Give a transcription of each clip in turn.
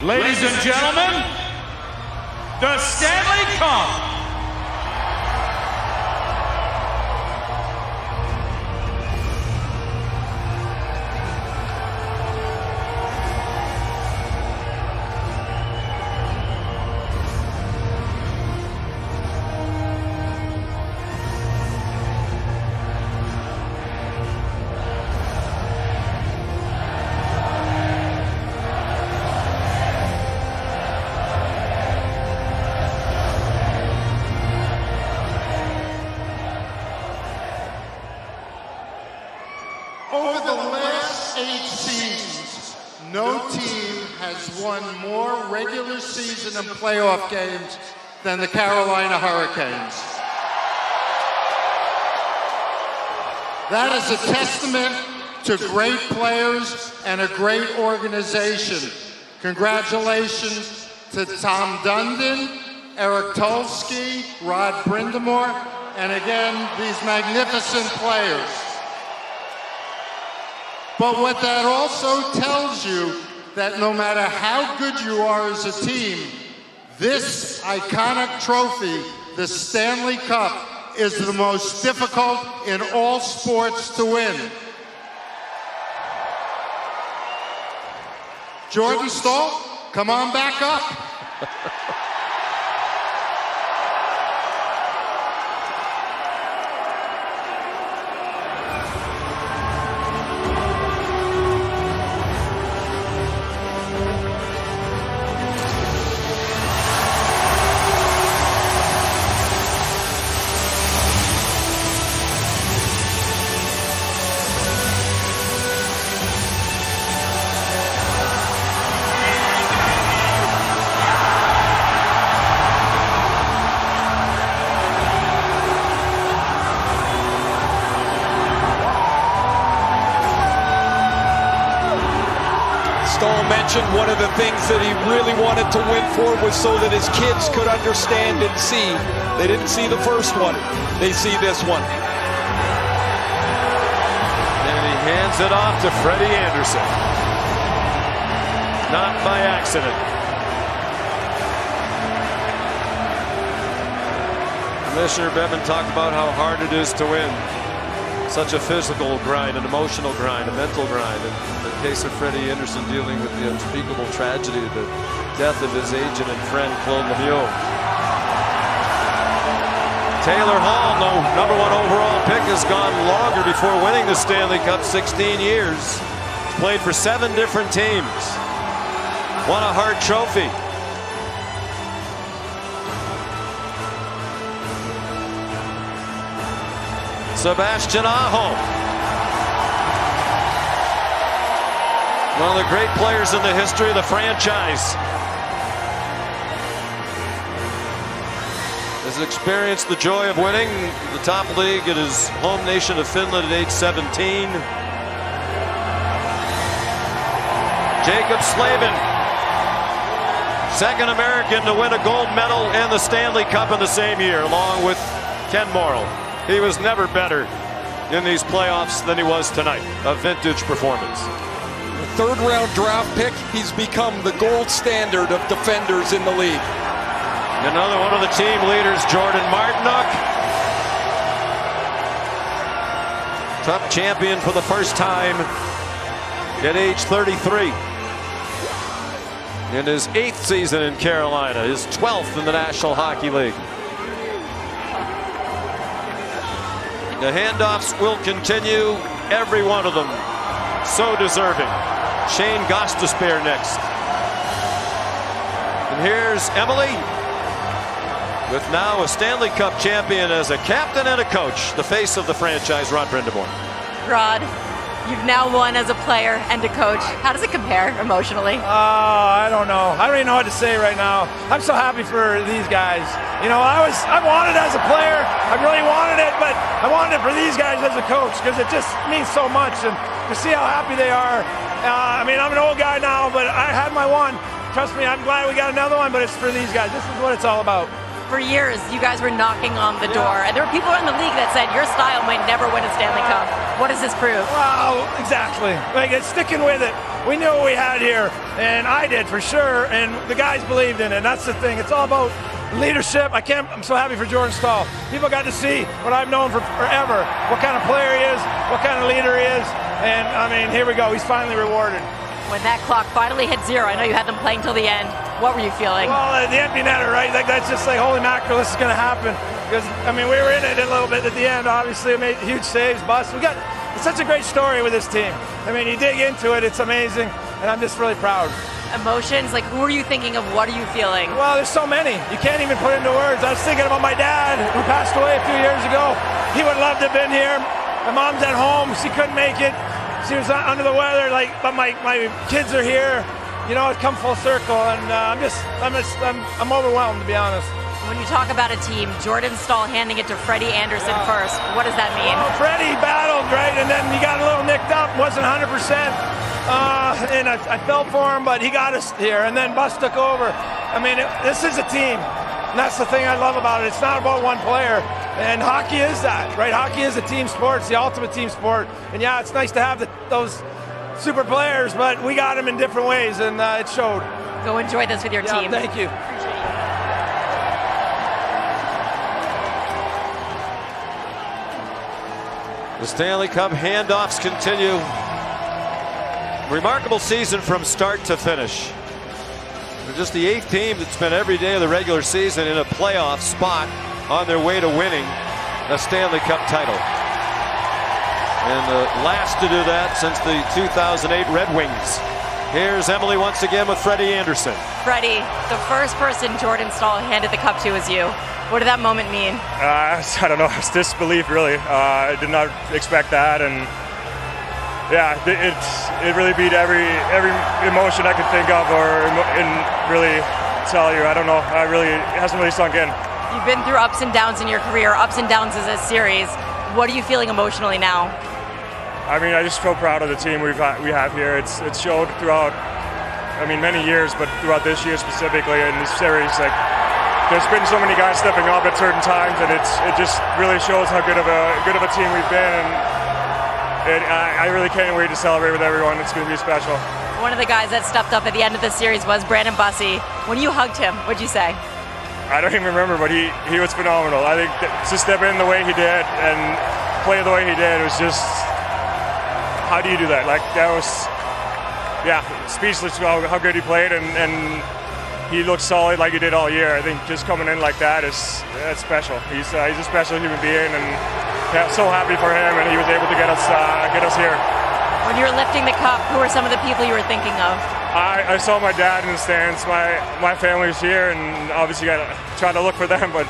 Ladies and gentlemen, the Stanley Cup. Over the last 8 seasons, no team has won more regular season and playoff games than the Carolina Hurricanes. That is a testament to great players and a great organization. Congratulations to Tom Dundon, Eric Tulsky, Rod Brind'Amour, and again, these magnificent players. But what that also tells you, that no matter how good you are as a team, this iconic trophy, the Stanley Cup, is the most difficult in all sports to win. Jordan Staal, come on back up. Staal mentioned one of the things that he really wanted to win for was so that his kids could understand and see. They didn't see the first one. They see this one. And he hands it off to Freddie Andersen. Not by accident. Commissioner Bevan talked about how hard it is to win. Such a physical grind, an emotional grind, a mental grind. In the case of Freddie Andersen, dealing with the unspeakable tragedy, the death of his agent and friend, Claude Lemieux. Taylor Hall, no #1 overall pick, has gone longer before winning the Stanley Cup, 16 years. Played for 7 different teams. Won a Hart Trophy. Sebastian Aho. One of the great players in the history of the franchise. Has experienced the joy of winning the top league at his home nation of Finland at age 17. Jacob Slavin, second American to win a gold medal and the Stanley Cup in the same year, along with Ken Morrill. He was never better in these playoffs than he was tonight. A vintage performance. A third-round draft pick, he's become the gold standard of defenders in the league. Another one of the team leaders, Jordan Martinook. Cup champion for the first time at age 33. In his 8th season in Carolina, his 12th in the National Hockey League. The handoffs will continue, every one of them so deserving. Shane Gostisbehere next. And here's Emily, with now a Stanley Cup champion as a captain and a coach, the face of the franchise, Rod Brind'Amour. Rod, you've now won as a player and a coach. How does it compare emotionally? I don't know. I don't even know what to say right now. I'm so happy for these guys. You know, I wanted it as a player. I really wanted it, but I wanted it for these guys as a coach because it just means so much. And to see how happy they are. I mean, I'm an old guy now, but I had my one. Trust me, I'm glad we got another one, but it's for these guys. This is what it's all about. For years, you guys were knocking on the door, and there were people in the league that said your style might never win a Stanley Cup. What does this prove? Wow, exactly. Like, it's sticking with it. we knew what we had here, and I did for sure, and the guys believed in it. And that's the thing. It's all about leadership. I'm so happy for Jordan Staal. People got to see what I've known for forever, what kind of player he is, what kind of leader he is, and I mean, here we go. He's finally rewarded. When that clock finally hit 0, I know you had them playing till the end. What were you feeling? Well, the empty netter, right? Like, that's just like, holy mackerel, this is going to happen. Because, I mean, we were in it a little bit at the end. Obviously, we made huge saves, busts. It's such a great story with this team. I mean, you dig into it, it's amazing, and I'm just really proud. Emotions, like who are you thinking of? What are you feeling? Well, there's so many. You can't even put into words. I was thinking about my dad, who passed away a few years ago. He would love to have been here. My mom's at home. She couldn't make it. She was under the weather, but my kids are here. You know, it's come full circle, and I'm overwhelmed, to be honest. When you talk about a team, Jordan Staal handing it to Freddie Andersen first, what does that mean? Well, Freddie battled, right, and then he got a little nicked up, wasn't 100%, and I felt for him, but he got us here, and then Bus took over. I mean, this is a team, and that's the thing I love about it. It's not about one player, and hockey is that, right? Hockey is a team sport. It's the ultimate team sport, and yeah, it's nice to have those super players, but we got them in different ways, and it showed. Go enjoy this with your team. Thank you. The Stanley Cup handoffs continue. Remarkable season from start to finish. They're just the 8th team that spent every day of the regular season in a playoff spot on their way to winning a Stanley Cup title. And the last to do that since the 2008 Red Wings. Here's Emily once again with Freddie Andersen. Freddie, the first person Jordan Staal handed the cup to was you. What did that moment mean? I don't know. It's disbelief, really. I did not expect that, and yeah, it really beat every emotion I could think of, and really tell you. I don't know. It hasn't really sunk in. You've been through ups and downs in your career, ups and downs as a series. What are you feeling emotionally now? I mean, I just feel proud of the team we have here. It's showed throughout, many years, but throughout this year specifically in this series, like. There's been so many guys stepping up at certain times, and it just really shows how good of a team we've been. And I really can't wait to celebrate with everyone. It's going to be special. One of the guys that stepped up at the end of the series was Brandon Bussi. When you hugged him, what'd you say? I don't even remember, but he was phenomenal. I think to step in the way he did and play the way he did was just, how do you do that? Like, that was, speechless how good he played, and he looked solid like he did all year. I think just coming in like that's special. He's a special human being, and so happy for him, and he was able to get us here. When you were lifting the cup, who were some of the people you were thinking of? I saw my dad in the stands. My family's here, and obviously got to try to look for them, but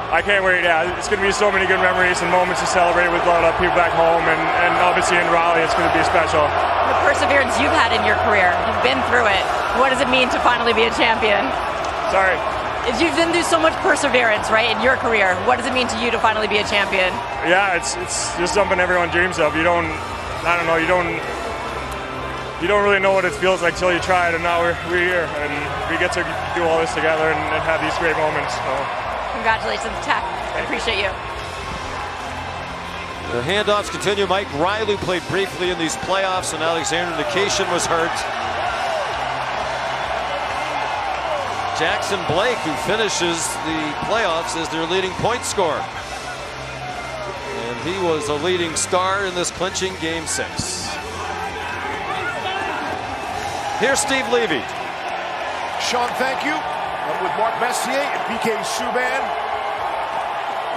I can't wait. Yeah, it's going to be so many good memories and moments to celebrate with a lot of people back home, and obviously in Raleigh, it's going to be special. The perseverance you've had in your career, you've been through it. What does it mean to finally be a champion? Sorry. You've been through so much perseverance, right, in your career. What does it mean to you to finally be a champion? Yeah, it's just something everyone dreams of. You don't really know what it feels like till you try it, and now we're here, and we get to do all this together and have these great moments. So. Congratulations, Tech. I appreciate you. The handoffs continue. Mike Riley played briefly in these playoffs, and Alexander Nikishin was hurt. Jackson Blake, who finishes the playoffs as their leading point scorer. And he was a leading star in this clinching Game 6. Here's Steve Levy. Sean, thank you. I'm with Mark Messier and PK Subban.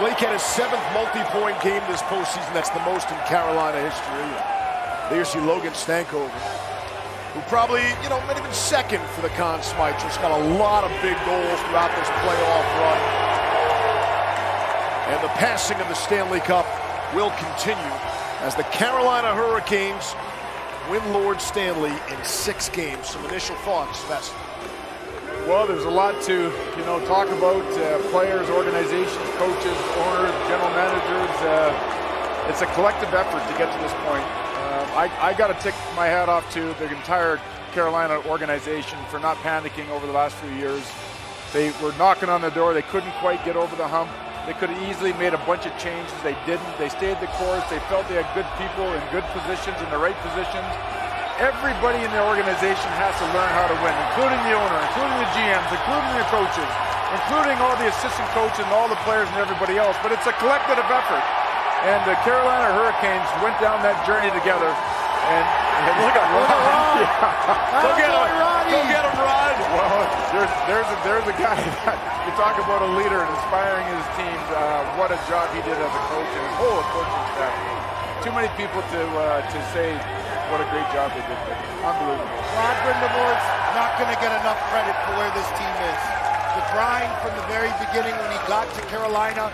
Blake had his 7th multi-point game this postseason. That's the most in Carolina history. There you see Logan Stankoven, who probably, not even second for the Conn Smythe. Just got a lot of big goals throughout this playoff run. And the passing of the Stanley Cup will continue as the Carolina Hurricanes win Lord Stanley in 6 games. Some initial thoughts, Vest. Well, there's a lot to, talk about. Players, organizations, coaches, owners, general managers. It's a collective effort to get to this point. I got to tip my hat off to the entire Carolina organization for not panicking over the last few years. They were knocking on the door. They couldn't quite get over the hump. They could have easily made a bunch of changes. They didn't. They stayed the course. They felt they had good people in good positions, in the right positions. everybody in the organization has to learn how to win, including the owner, including the GMs, including the coaches, including all the assistant coaches and all the players and everybody else. But it's a collective effort. And the Carolina Hurricanes went down that journey together. And look at Rod. Go get him. Go get him, Rod. Well, there's a guy that you talk about a leader and inspiring his team. What a job he did as a coach and his whole coaching staff. Too many people to say what a great job they did. Unbelievable. Rod Brind'Amour's not going to get enough credit for where this team is. The grind from the very beginning when he got to Carolina,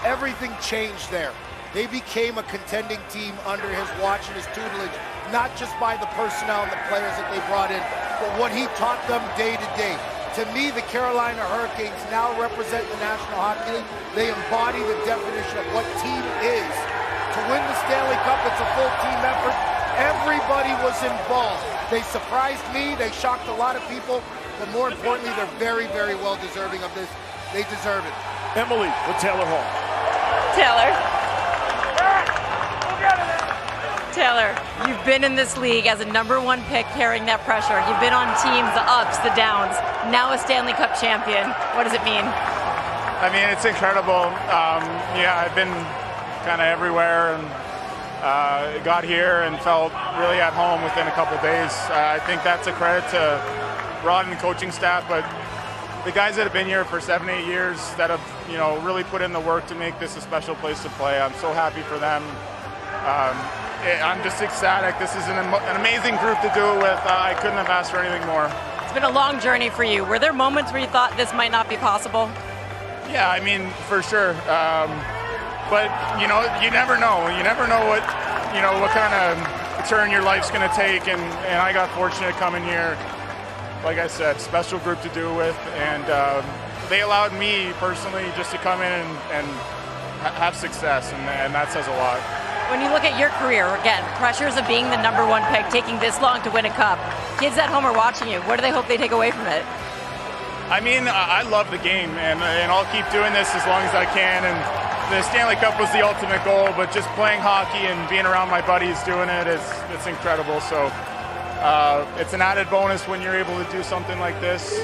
everything changed there. They became a contending team under his watch and his tutelage, not just by the personnel and the players that they brought in, but what he taught them day to day. To me, the Carolina Hurricanes now represent the National Hockey League. They embody the definition of what team is. To win the Stanley Cup, it's a full team effort. Everybody was involved. They surprised me, they shocked a lot of people, but more importantly, they're very, very well deserving of this. They deserve it. Emily with Taylor Hall. Taylor, you've been in this league as a #1 pick carrying that pressure. You've been on teams, the ups, the downs, now a Stanley Cup champion. What does it mean? I mean, it's incredible. Yeah, I've been kind of everywhere and got here and felt really at home within a couple days. I think that's a credit to Rod and the coaching staff, but the guys that have been here for 7-8 years that have, really put in the work to make this a special place to play. I'm so happy for them. I'm just ecstatic. This is an amazing group to do it with. I couldn't have asked for anything more. It's been a long journey for you. Were there moments where you thought this might not be possible? Yeah, I mean, for sure. But, you never know. You never know what kind of turn your life's going to take. And I got fortunate coming here. Like I said, special group to do it with. And they allowed me personally just to come in and have success. And that says a lot. When you look at your career, again, pressures of being the #1 pick, taking this long to win a cup, kids at home are watching you. What do they hope they take away from it? I mean, I love the game, and I'll keep doing this as long as I can. And the Stanley Cup was the ultimate goal, but just playing hockey and being around my buddies doing it's incredible. So it's an added bonus when you're able to do something like this,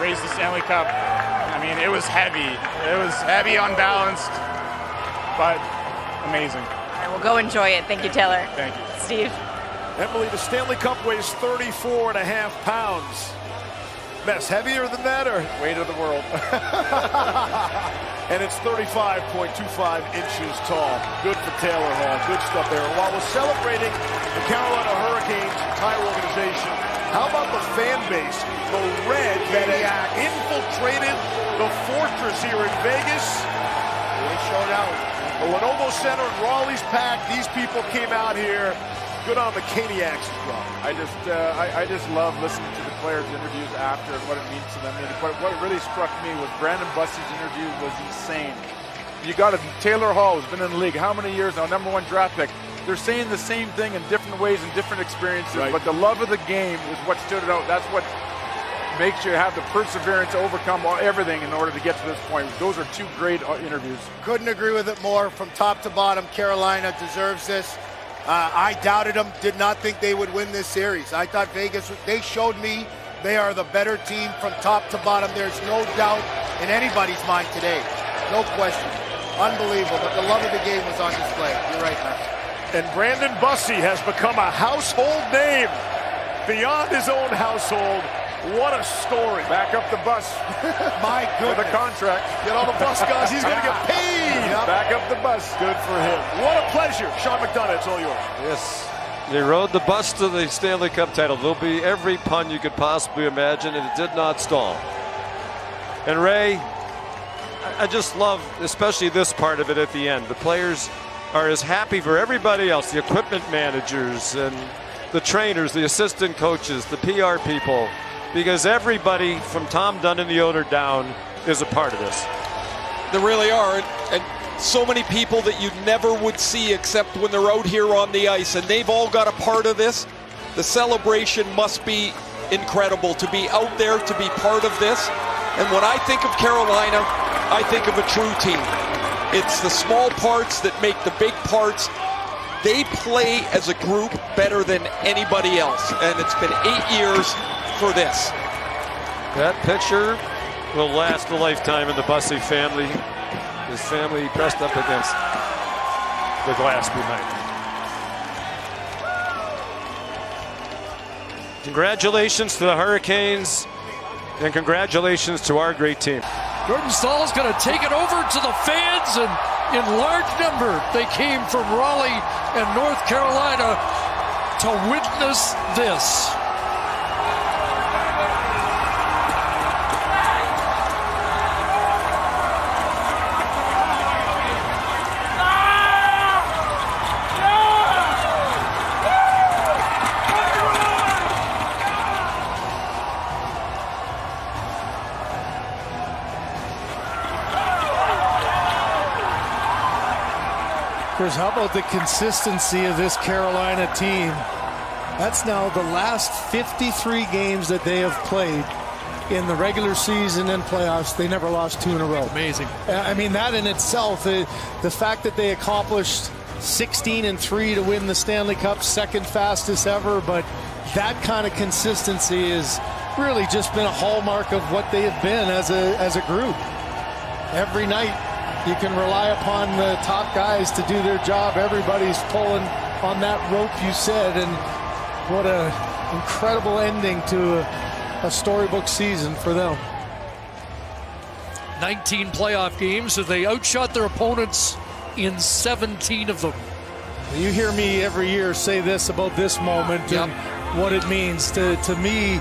raise the Stanley Cup. I mean, it was heavy. It was heavy, unbalanced, but amazing. And we'll go enjoy it. Thank you, Taylor. Thank you. Steve. Emily, the Stanley Cup weighs 34.5 pounds. Mess, heavier than that, or? Weight of the world. And it's 35.25 inches tall. Good for Taylor Hall. Good stuff there. While we're celebrating the Carolina Hurricanes entire organization, how about the fan base? The Red that had infiltrated the Fortress here in Vegas. They showed out. The Lenovo Center in Raleigh's packed. These people came out here. Good on the Caniacs as well. I just love listening to the players' interviews after and what it means to them. But what really struck me was Brandon Bussey's interview was insane. You got Taylor Hall, who's been in the league how many years now, #1 draft pick. They're saying the same thing in different ways and different experiences, right. But the love of the game is what stood it out. That's what makes you have the perseverance to overcome everything in order to get to this point. Those are two great interviews. Couldn't agree with it more. From top to bottom, Carolina deserves this. I doubted them, did not think they would win this series. I thought Vegas, they showed me they are the better team from top to bottom. There's no doubt in anybody's mind today. No question. Unbelievable, but the love of the game was on display. You're right, man. And Brandon Bussey has become a household name beyond his own household. What a story. Back up the bus. My goodness. For the contract. Get on the bus, guys. He's going to get paid. Yep. Back up the bus. Good for him. What a pleasure. Sean McDonough, it's all yours. Yes. They rode the bus to the Stanley Cup title. There'll be every pun you could possibly imagine, and it did not stall. And Ray, I just love, especially this part of it at the end. The players are as happy for everybody else, the equipment managers and the trainers, the assistant coaches, the PR people, because everybody from Tom Dunn and the owner down is a part of this. There really are, and so many people that you never would see except when they're out here on the ice, and they've all got a part of this. The celebration must be incredible to be out there, to be part of this. And when I think of Carolina, I think of a true team. It's the small parts that make the big parts. They play as a group better than anybody else, and it's been 8 years for this. That picture will last a lifetime in the Bussey family. His family pressed up against the glass behind him. Congratulations to the Hurricanes, and congratulations to our great team. Jordan Staal's going to take it over to the fans, and in large number they came from Raleigh and North Carolina to witness this. Chris, how about the consistency of this Carolina team? That's now the last 53 games that they have played in the regular season and playoffs. They never lost 2 in a row. Amazing. I mean, that in itself, the fact that they accomplished 16-3 to win the Stanley Cup, second fastest ever, but that kind of consistency has really just been a hallmark of what they have been as a group. Every night, you can rely upon the top guys to do their job. Everybody's pulling on that rope, you said, and what an incredible ending to a storybook season for them. 19 playoff games, and they outshot their opponents in 17 of them. You hear me every year say this about this moment and what it means to me.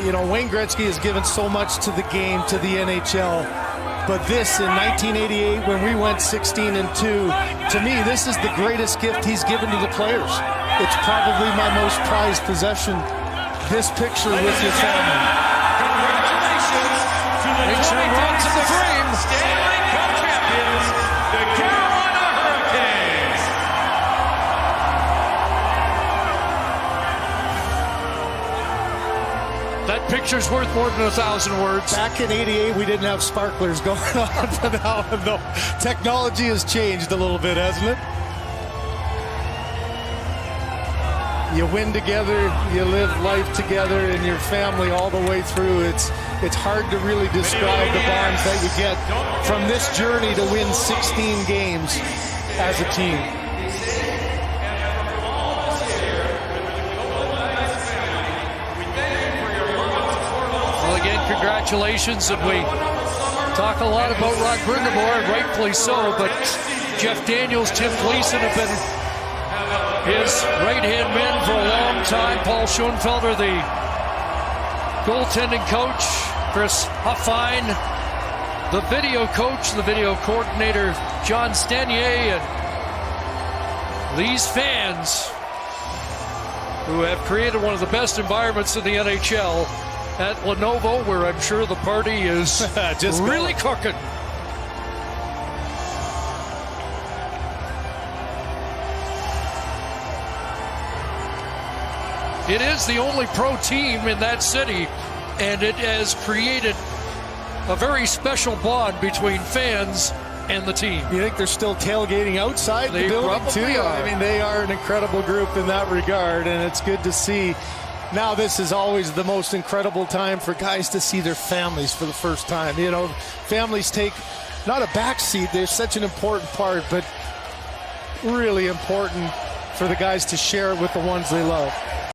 You know, Wayne Gretzky has given so much to the game, to the NHL. But this in 1988, when we went 16-2, to me, this is the greatest gift he's given to the players. It's probably my most prized possession. This picture with your family. Congratulations to the 2026 Stanley Cup champions, the Carolina Hurricanes. That picture's worth more than 1,000 words. Back in '88, we didn't have sparklers going on for that one, though. Technology has changed a little bit, hasn't it? You win together, you live life together, and your family all the way through. It's hard to really describe the bonds that you get from this journey to win 16 games as a team. Again, congratulations, and we talk a lot about Rod Brind'Amour, and rightfully so, but Jeff Daniels, Tim Gleason have been his right-hand men for a long time. Paul Schoenfelder, the goaltending coach, Chris Huffine, the video coach, the video coordinator, John Stanier, and these fans who have created one of the best environments in the NHL at Lenovo, where I'm sure the party is just really cooking. It is the only pro team in that city, and it has created a very special bond between fans and the team. You think they're still tailgating outside the building too? I mean, they are an incredible group in that regard, and it's good to see. Now this is always the most incredible time for guys to see their families for the first time. You know, families take not a backseat, they're such an important part, but really important for the guys to share it with the ones they love.